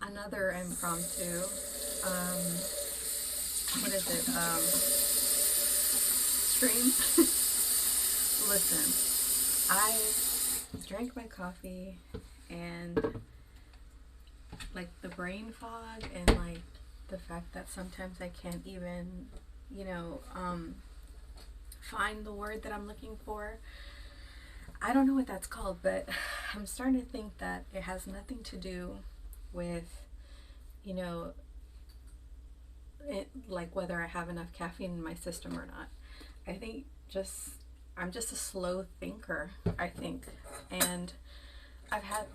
another impromptu, what is it, stream. Listen, I drank my coffee, and like the brain fog and like the fact that sometimes I can't even, find the word that I'm looking for. I don't know what that's called, but I'm starting to think that it has nothing to do with, like whether I have enough caffeine in my system or not. I think I'm just a slow thinker, I think. And I've had,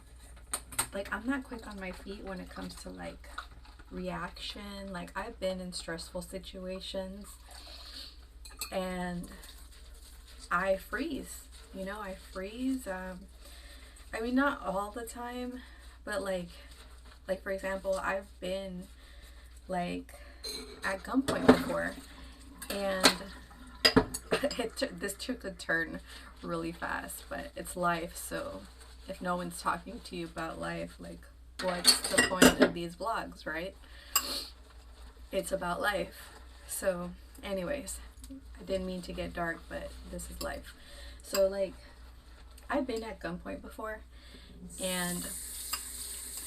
like, I'm not quick on my feet when it comes to like reaction. Like, I've been in stressful situations and I freeze. I freeze. I mean, not all the time, but like for example, I've been like at gunpoint before, and this took a turn really fast, but it's life. So if no one's talking to you about life, like, what's the point of these vlogs, right? It's about life. So anyways, I didn't mean to get dark, but this is life. So like, I've been at gunpoint before, and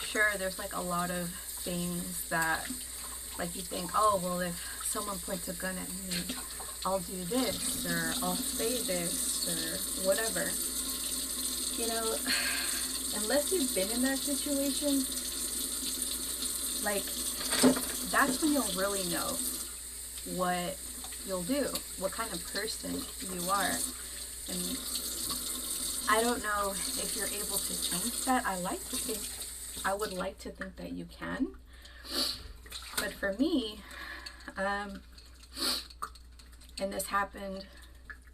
sure, there's like a lot of things that like you think, oh well, if someone points a gun at me, I'll do this, or I'll say this, or whatever. Unless you've been in that situation, like, that's when you'll really know what you'll do, what kind of person you are. And I don't know if you're able to change that. I would like to think that you can. But for me, and this happened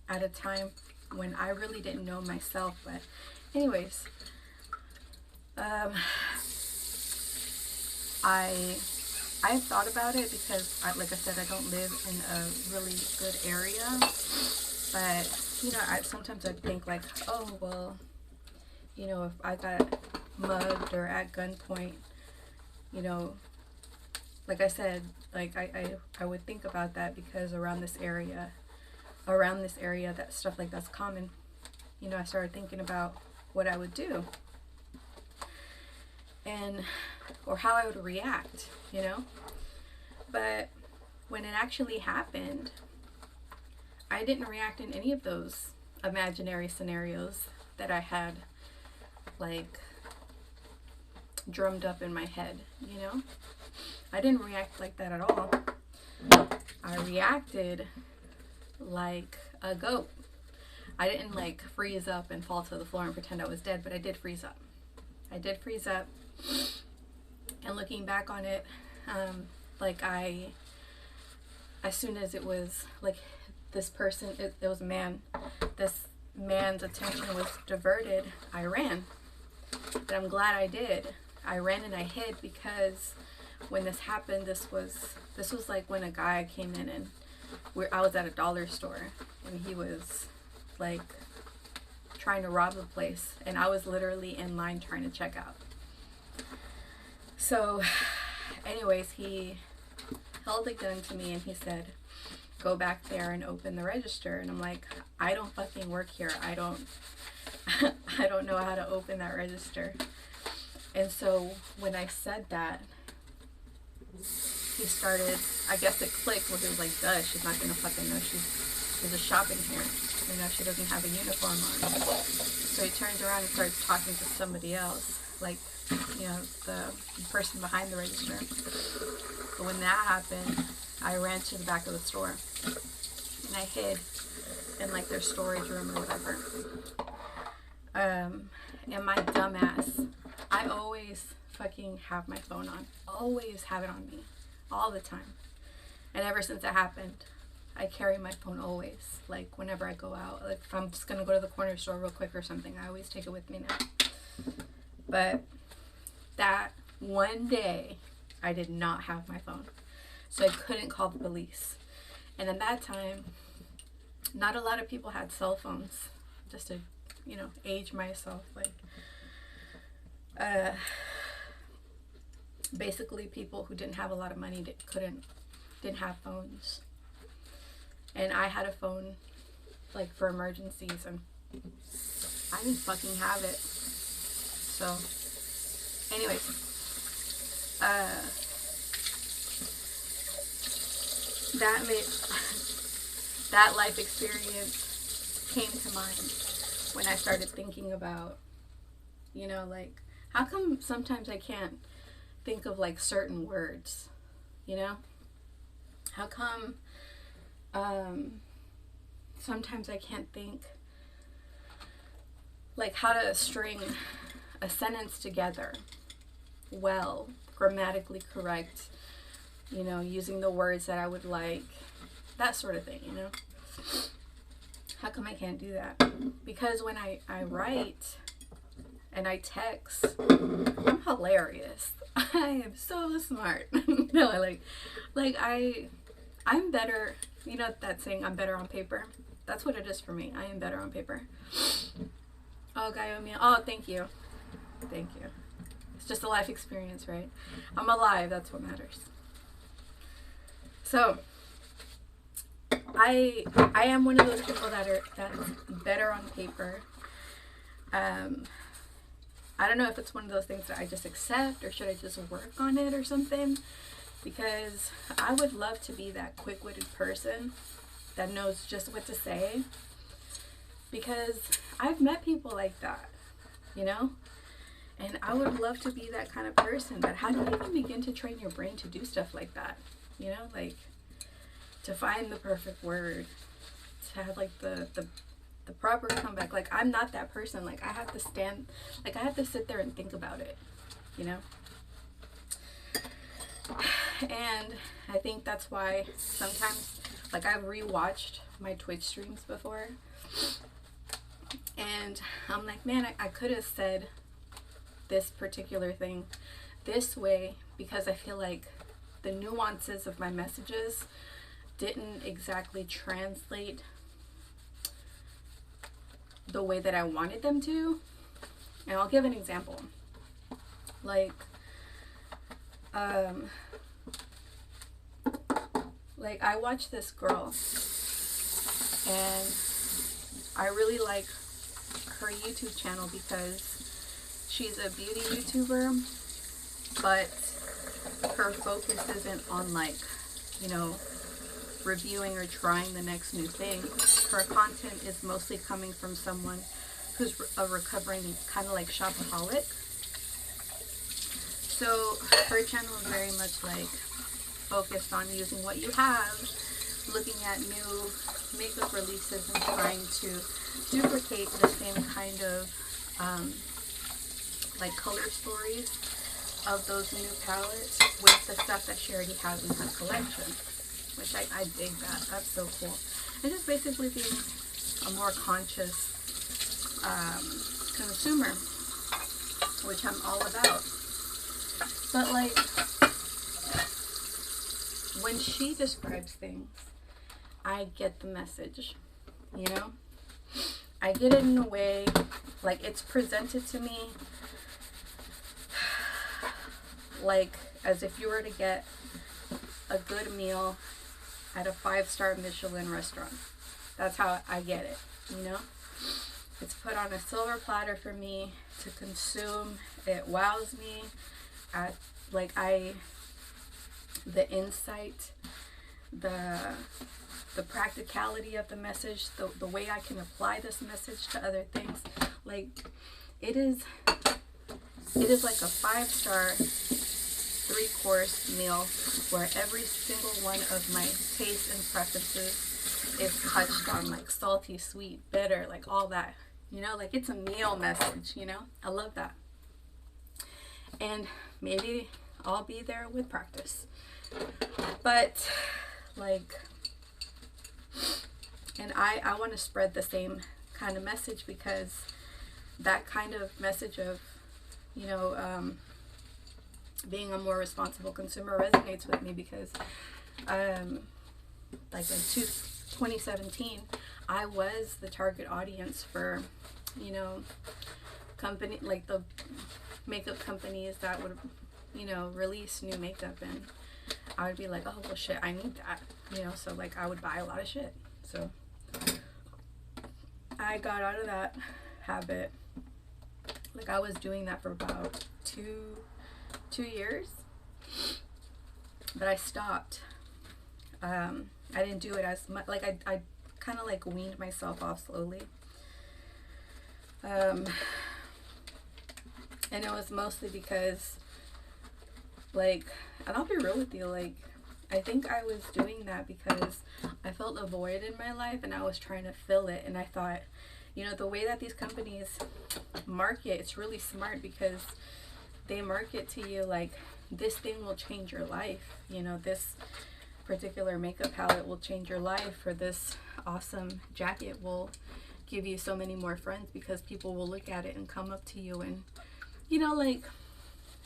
at a time when I really didn't know myself, but anyways, I've thought about it because, like I said, I don't live in a really good area, but sometimes I think like, oh well, if I got mugged or at gunpoint, like I said, like I would think about that, because around this area that stuff like that's common. I started thinking about what I would do, or how I would react, but when it actually happened, I didn't react in any of those imaginary scenarios that I had like drummed up in my head. I didn't react like that at all. I reacted like a goat. I didn't like freeze up and fall to the floor and pretend I was dead, but I did freeze up. And looking back on it, as soon as it was like this person, it was a man, this man's attention was diverted, I ran. And I'm glad I did. I ran and I hid, because when this happened, this was like when a guy came in, and I was at a dollar store, and he was like trying to rob the place, and I was literally in line trying to check out. So anyways, he held a gun to me and he said, go back there and open the register. And I'm like, I don't fucking work here. I don't know how to open that register. And so when I said that, he started, I guess it clicked where he was like, duh, she's not gonna fucking know she's just shopping here. She doesn't have a uniform on. So he turns around and starts talking to somebody else, like, the person behind the register. But when that happened, I ran to the back of the store and I hid in like their storage room or whatever. And my dumbass, I always fucking have my phone on. Always have it on me. All the time. And ever since it happened, I carry my phone always. Like whenever I go out. Like if I'm just gonna go to the corner store real quick or something, I always take it with me now. But that one day, I did not have my phone. So I couldn't call the police. And at that time, not a lot of people had cell phones. Just to, age myself. Like, basically people who didn't have a lot of money didn't have phones, and I had a phone like for emergencies, and I didn't fucking have it. So anyways, that life experience came to mind when I started thinking about, you know, like, how come sometimes I can't think of like certain words, you know? How come sometimes I can't think like how to string a sentence together well, grammatically correct, you know, using the words that I would like, that sort of thing, you know? How come I can't do that? Because when I write and I text, I'm hilarious. I am so smart. No, I'm better, you know that saying, I'm better on paper? That's what it is for me. I am better on paper. Oh, Gayomi. Oh, thank you. Thank you. It's just a life experience, right? I'm alive. That's what matters. So, I am one of those people that's better on paper. I don't know if it's one of those things that I just accept, or should I just work on it or something, because I would love to be that quick-witted person that knows just what to say, because I've met people like that, you know, and I would love to be that kind of person. But how do you even begin to train your brain to do stuff like that, you know, like to find the perfect word, to have like the proper comeback? Like, I'm not that person. Like, I have to sit there and think about it, you know? And I think that's why sometimes, like, I've rewatched my Twitch streams before, and I'm like, man, I could have said this particular thing this way, because I feel like the nuances of my messages didn't exactly translate the way that I wanted them to. And I'll give an example. Like I watch this girl, and I really like her YouTube channel because she's a beauty YouTuber, but her focus isn't on, like, you know, reviewing or trying the next new thing. Her content is mostly coming from someone who's a recovering kind of like shopaholic. So her channel is very much like focused on using what you have, looking at new makeup releases and trying to duplicate the same kind of like color stories of those new palettes with the stuff that she already has in her collection, which I dig that. That's so cool. And just basically being a more conscious consumer, which I'm all about. But like, when she describes things, I get the message, you know? I get it in a way, like, it's presented to me like as if you were to get a good meal at a 5-star Michelin restaurant. That's how I get it, you know? It's put on a silver platter for me to consume. It wows me. The insight, the practicality of the message, the way I can apply this message to other things. Like, it is like a 5-star 3-course meal where every single one of my tastes and preferences is touched on, like salty, sweet, bitter, like all that, you know? Like, it's a meal message, you know? I love that. And maybe I'll be there with practice. But like, and I want to spread the same kind of message, because that kind of message of, you know, being a more responsible consumer resonates with me, because like in 2017 I was the target audience for, you know, company, like the makeup companies that would, you know, release new makeup, and I would be like, oh well shit, I need that, you know, so like I would buy a lot of shit. So I got out of that habit. Like I was doing that for about two years, but I stopped. I didn't do it as much. Like I kind of like weaned myself off slowly. And it was mostly because, like, and I'll be real with you, like, I think I was doing that because I felt a void in my life and I was trying to fill it. And I thought, you know, the way that these companies market, it's really smart because they market to you like, this thing will change your life. You know, this particular makeup palette will change your life, or this awesome jacket will give you so many more friends, because people will look at it and come up to you. And, you know, like,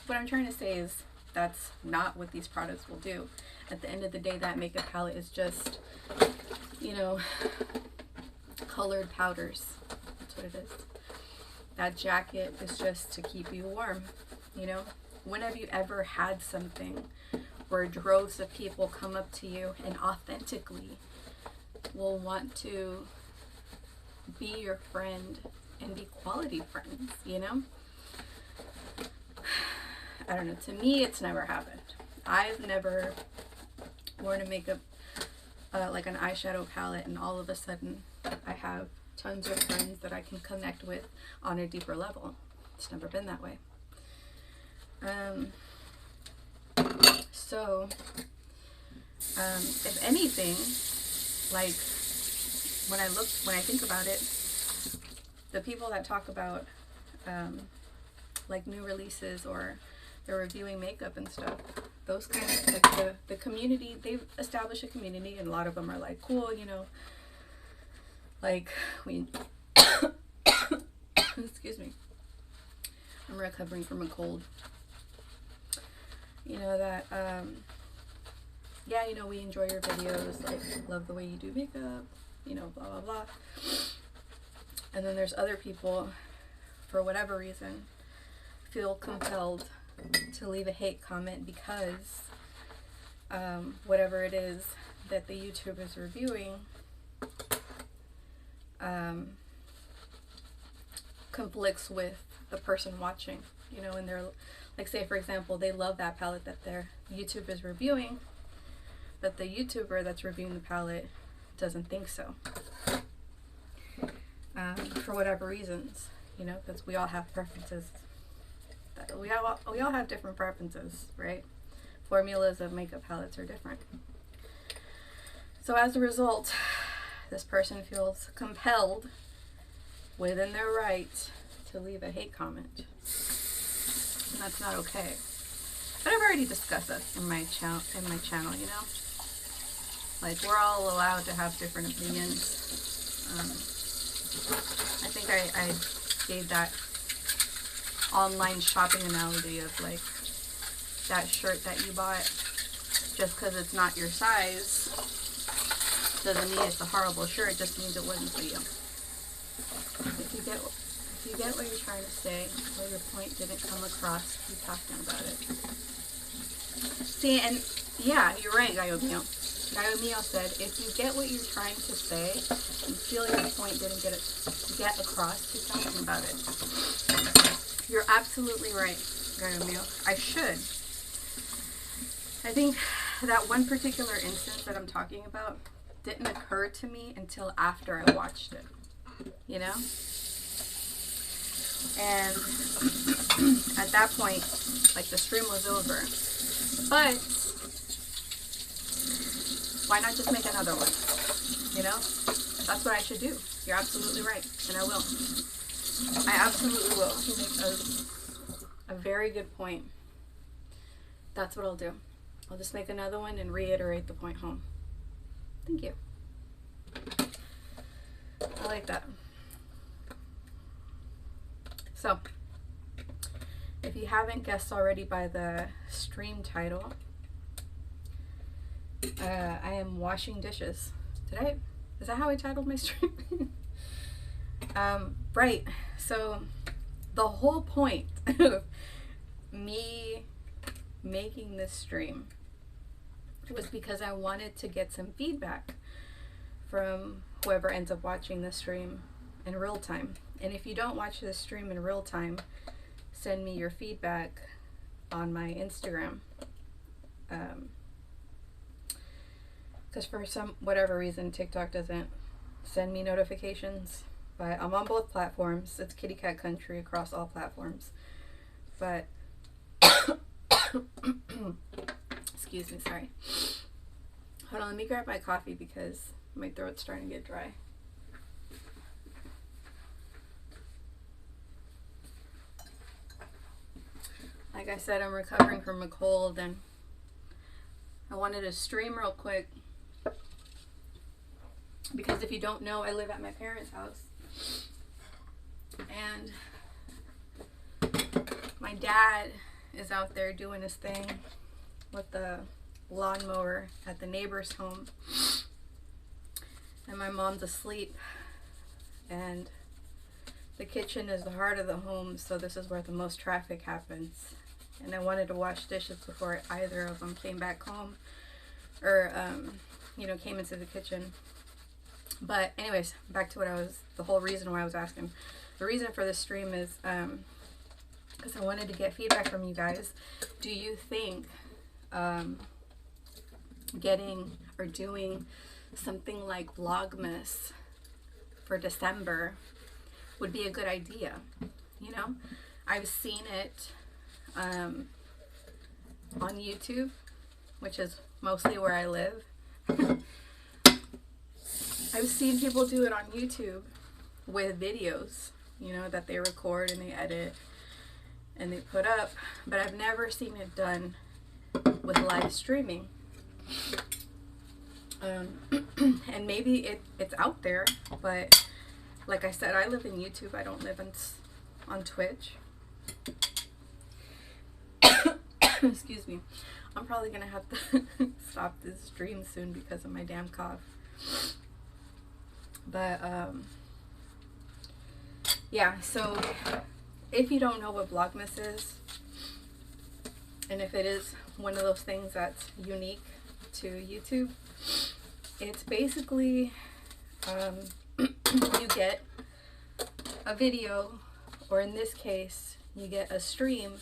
what I'm trying to say is that's not what these products will do. At the end of the day, that makeup palette is just, you know, colored powders. That's what it is. That jacket is just to keep you warm, you know. When have you ever had something where droves of people come up to you and authentically will want to be your friend and be quality friends, you know? I don't know. To me, it's never happened. I've never worn a makeup, like an eyeshadow palette, and all of a sudden I have tons of friends that I can connect with on a deeper level. It's never been that way. So, if anything, like, when I think about it, the people that talk about, like, new releases, or they're reviewing makeup and stuff, those kind of, like, the community, they've established a community, and a lot of them are like, cool, you know, like, we, excuse me, I'm recovering from a cold. You know, that, yeah, you know, we enjoy your videos, like, love the way you do makeup, you know, blah, blah, blah. And then there's other people, for whatever reason, feel compelled to leave a hate comment because whatever it is that the YouTuber is reviewing conflicts with the person watching, you know, and they're, like, say for example, they love that palette that their YouTuber is reviewing, but the YouTuber that's reviewing the palette doesn't think so. For whatever reasons, you know, because we all have preferences. We all have different preferences, right? Formulas of makeup palettes are different. So as a result, this person feels compelled, within their right, to leave a hate comment. And that's not okay. But I've already discussed that in my channel, you know? Like, we're all allowed to have different opinions. I think I gave that online shopping analogy of, like, that shirt that you bought, just because it's not your size doesn't mean it's a horrible shirt. It just means it wasn't for you. If you get what you're trying to say, or your point didn't come across, keep talking about it. See, and yeah, you're right, Gallo Mio. Gallo Mio said, if you get what you're trying to say and feel your point didn't get across, keep talking about it. You're absolutely right, Gallo Mio. I should. I think that one particular instance that I'm talking about didn't occur to me until after I watched it, you know? And at that point, like, the stream was over. But why not just make another one? You know? That's what I should do. You're absolutely right. And I will. I absolutely will. You make a very good point. That's what I'll do. I'll just make another one and reiterate the point home. Thank you. I like that. So, if you haven't guessed already by the stream title, I am washing dishes. Is that how I titled my stream? Right. So, the whole point of me making this stream was because I wanted to get some feedback from whoever ends up watching the stream in real time. And if you don't watch the stream in real time, send me your feedback on my Instagram. Because for whatever reason, TikTok doesn't send me notifications. But I'm on both platforms. It's Kitty Cat Country across all platforms. But excuse me, sorry. Hold on, let me grab my coffee because my throat's starting to get dry. Like I said, I'm recovering from a cold, and I wanted to stream real quick because if you don't know, I live at my parents' house, and my dad is out there doing his thing with the lawnmower at the neighbor's home, and my mom's asleep, and the kitchen is the heart of the home, so this is where the most traffic happens. And I wanted to wash dishes before either of them came back home or came into the kitchen. But anyways, back to the whole reason why I was asking. The reason for this stream is because I wanted to get feedback from you guys. Do you think getting or doing something like vlogmas for December would be a good idea? You know, I've seen it on YouTube, which is mostly where I live. I've seen people do it on YouTube with videos, that they record and they edit and they put up, but I've never seen it done with live streaming. And maybe it's out there, but like I said, I live in YouTube. I don't live on Twitch. Excuse me. I'm probably gonna have to stop this stream soon because of my damn cough. But yeah, so if you don't know what vlogmas is, and if it is one of those things that's unique to YouTube, it's basically you get a video, or in this case you get a stream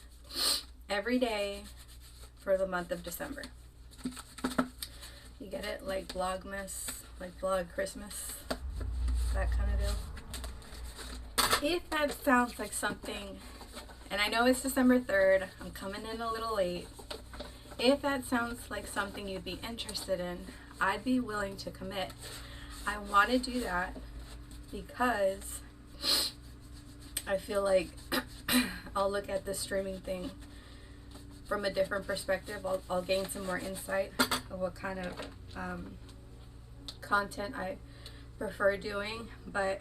every day for the month of December. You get it? Like vlogmas, like vlog Christmas, that kind of deal. If that sounds like something, and I know it's December 3rd, I'm coming in a little late. If that sounds like something you'd be interested in, I'd be willing to commit. I want to do that because I feel like I'll look at this streaming thing from a different perspective. I'll gain some more insight of what kind of content I prefer doing. But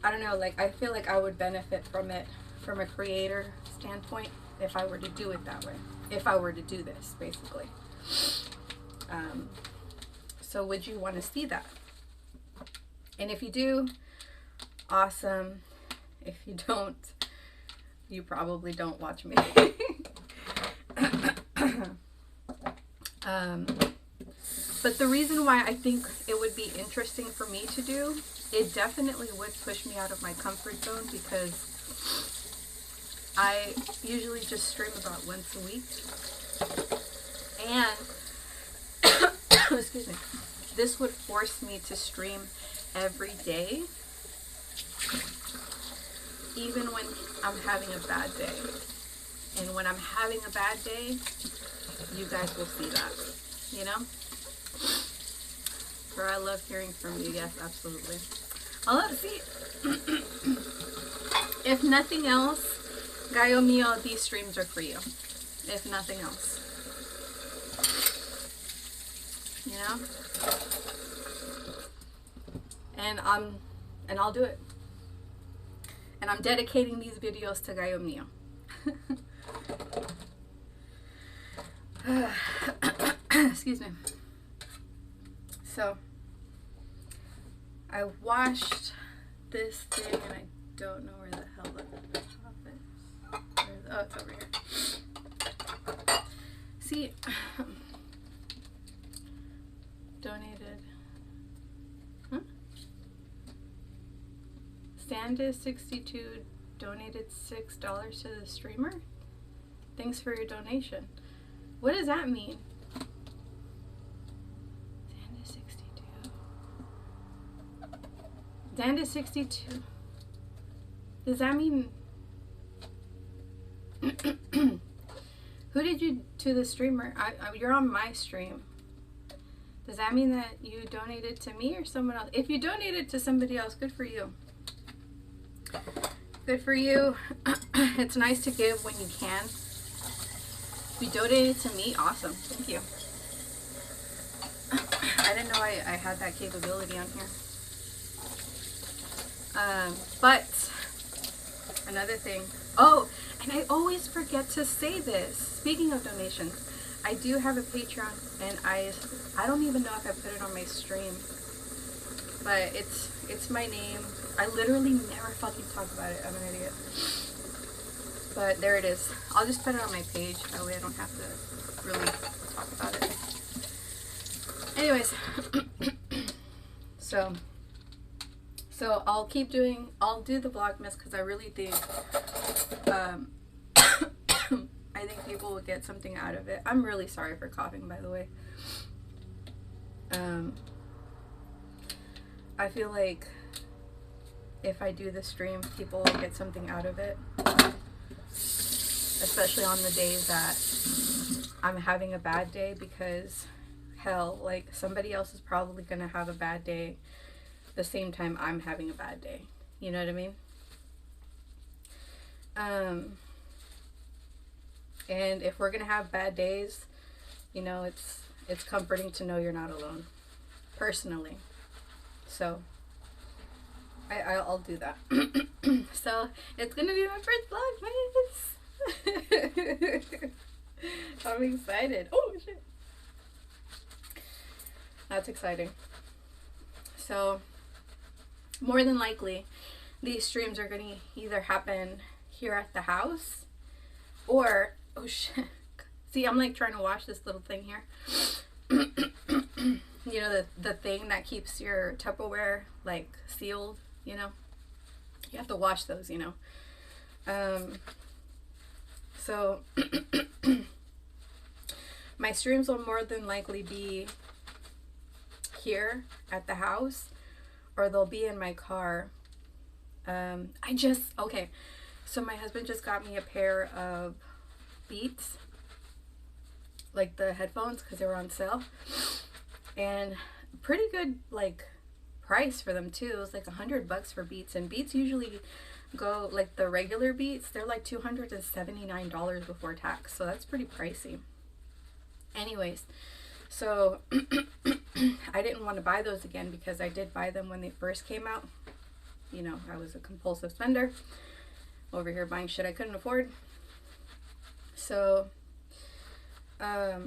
I don't know, like I feel like I would benefit from it from a creator standpoint if I were to do it that way. If I were to do this, basically. So would you want to see that? And if you do, awesome. If you don't, you probably don't watch me. But the reason why I think it would be interesting for me to do, it definitely would push me out of my comfort zone, because I usually just stream about once a week. And excuse me, this would force me to stream every day, even when I'm having a bad day. And when I'm having a bad day, you guys will see that, For I love hearing from you. Yes, absolutely. I'll let see. If nothing else, Gallo Mio, these streams are for you. If nothing else. And I'll do it. And I'm dedicating these videos to Gallo Mio. Excuse me. So I washed this thing and I don't know where the hell Oh, it's over here. See, donated. Huh? Sandis62 donated $6 to the streamer. Thanks for your donation. What does that mean? Sandis62. Does that mean who did you to the streamer? You're on my stream. Does that mean that you donated to me or someone else? If you donated to somebody else, good for you. Good for you. It's nice to give when you can. If you donated to me, awesome. Thank you. I didn't know I had that capability on here. But another thing. Oh, and I always forget to say this. Speaking of donations, I do have a Patreon, and I don't even know if I put it on my stream, but it's my name. I literally never fucking talk about it. I'm an idiot. But there it is. I'll just put it on my page. That way I don't have to really talk about it. Anyways, so I'll do the vlogmas because I really think I think people will get something out of it. I'm really sorry for coughing, by the way. I feel like if I do the stream, people will get something out of it. Especially on the days that I'm having a bad day, because hell, like somebody else is probably going to have a bad day the same time I'm having a bad day. You know what I mean? And if we're gonna have bad days, you know, it's comforting to know you're not alone, personally. So I'll do that. So it's gonna be my first vlogmas. I'm excited. Oh shit, that's exciting. So more than likely, these streams are gonna either happen here at the house, or oh shit. See, I'm like trying to wash this little thing here. You know, the thing that keeps your Tupperware like sealed, you know? You have to wash those, you know. So my streams will more than likely be here at the house, or they'll be in my car. Okay, so my husband just got me a pair of Beats, like the headphones, because they were on sale, and pretty good like price for them too. It was like $100 for Beats, and Beats usually go like the regular Beats, they're like $279 before tax, so that's pretty pricey. Anyways, so I didn't want to buy those again because I did buy them when they first came out. You know, I was a compulsive spender over here buying shit I couldn't afford. So I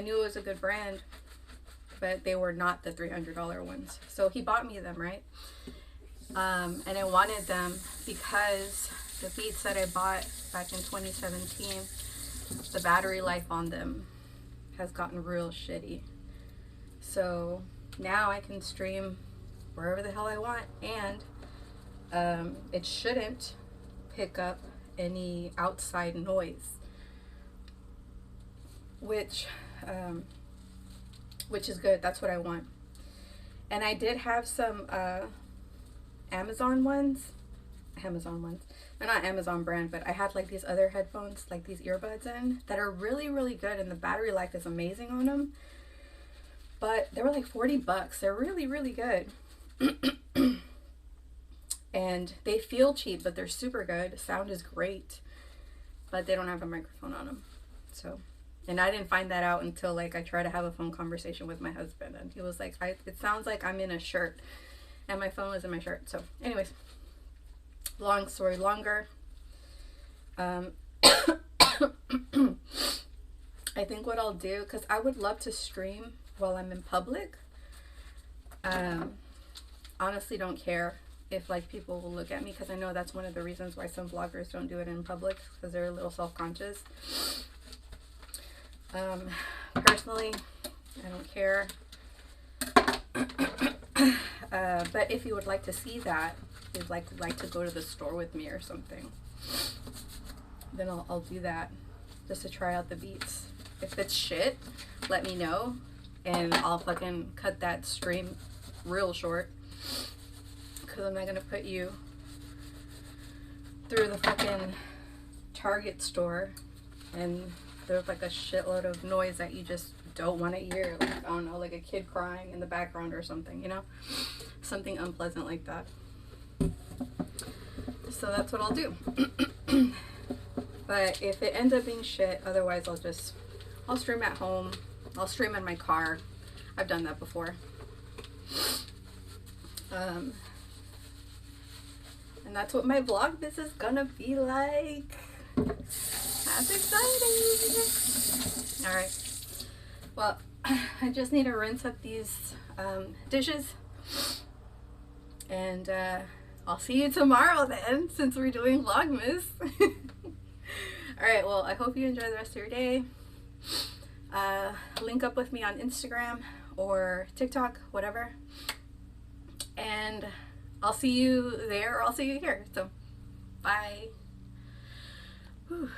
knew it was a good brand, but they were not the $300 ones. So he bought me them, right? And I wanted them because the Beats that I bought back in 2017, the battery life on them has gotten real shitty. So now I can stream wherever the hell I want, and it shouldn't pick up any outside noise, which is good. That's what I want. And I did have some Amazon ones. They're not Amazon brand, but I had like these other headphones, like these earbuds in, that are really, really good, and the battery life is amazing on them. But they were like $40. They're really, really good. And they feel cheap, but they're super good. Sound is great, but they don't have a microphone on them. So, and I didn't find that out until like I tried to have a phone conversation with my husband, and he was like, it sounds like I'm in a shirt, and my phone was in my shirt. So anyways, long story longer. I think what I'll do, because I would love to stream while I'm in public. Honestly don't care if like people will look at me, because I know that's one of the reasons why some vloggers don't do it in public, because they're a little self-conscious. Personally, I don't care. But if you would like to see that, if you'd like to go to the store with me or something, then I'll do that, just to try out the beats. If it's shit, let me know, and I'll fucking cut that stream real short, because I'm not gonna put you through the fucking Target store and there's like a shitload of noise that you just don't want to hear, like, I don't know, like a kid crying in the background or something, you know, something unpleasant like that. So that's what I'll do. But if it ends up being shit, otherwise I'll stream at home. I'll stream in my car. I've done that before. And that's what my vlogmas is gonna be like. That's exciting. All right. Well, I just need to rinse up these dishes, and I'll see you tomorrow then, since we're doing vlogmas. All right. Well, I hope you enjoy the rest of your day. Link up with me on Instagram or TikTok, whatever, and I'll see you there, or I'll see you here. So bye. Whew.